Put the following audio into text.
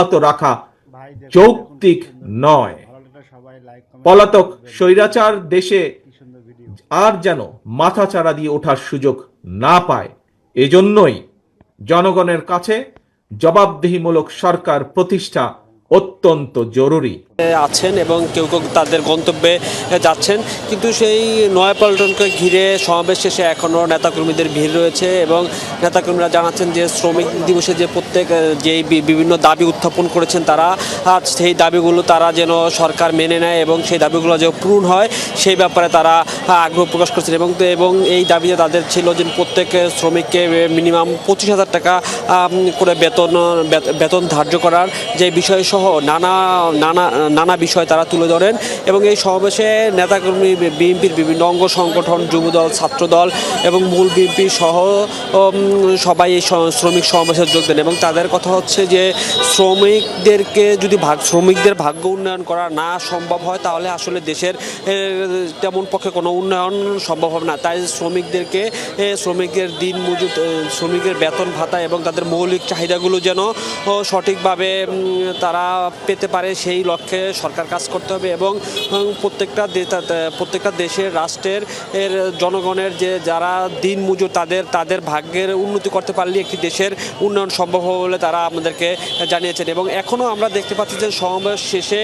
রাখা যৌক্তিক নয়। পলাতক স্বৈরাচার দেশে আর যেন মাথাচাড়া দিয়ে ওঠার সুযোগ না পায়, এজন্যই জনগণের কাছে জবাবদিহিমূলক সরকার প্রতিষ্ঠা অত্যন্ত জরুরি। আছেন এবং কেউ কেউ তাদের গন্তব্যে যাচ্ছেন, কিন্তু সেই নয়াপল্টনকে ঘিরে সমাবেশ শেষে এখনও নেতাকর্মীদের ভিড় রয়েছে এবং নেতাকর্মীরা জানাচ্ছেন যে শ্রমিক দিবসে যে প্রত্যেক যেই বিভিন্ন দাবি উত্থাপন করেছেন তারা, সেই দাবিগুলো তারা যেন সরকার মেনে নেয় এবং সেই দাবিগুলো যে পূরণ হয় সেই ব্যাপারে তারা আগ্রহ প্রকাশ করছেন। এবং এই দাবিতে তাদের ছিল যে প্রত্যেক শ্রমিককে মিনিমাম 25,000 টাকা করে বেতন ধার্য করার যে বিষয়সহ নানা বিষয় তারা তুলে ধরেন। এবং এই সমাবেশে নেতাকর্মী, বিএনপির বিভিন্ন অঙ্গ সংগঠন, যুবদল, ছাত্রদল এবং মূল বিএনপি সহ সবাই এই শ্রমিক সমাবেশে যোগ দেন। এবং তাদের কথা হচ্ছে যে শ্রমিকদের ভাগ্য উন্নয়ন করা না সম্ভব হয় তাহলে আসলে দেশের তেমন পক্ষে কোনো উন্নয়ন সম্ভব হবে না। তাই শ্রমিকের দিন মজুদ, শ্রমিকের বেতন ভাতা এবং তাদের মৌলিক চাহিদাগুলো যেন সঠিকভাবে তারা পেতে পারে সেই লক্ষ্যে সরকার কাজ করতে হবে। এবং প্রত্যেকটা দেশের রাষ্ট্রের জনগণের যে যারা দিন মজুর তাদের ভাগ্যের উন্নতি করতে পারলে একটি দেশের উন্নয়ন সম্ভব হবে বলে তারা আমাদেরকে জানিয়েছেন। এবং এখনও আমরা দেখতে পাচ্ছি যে সমাবেশ শেষে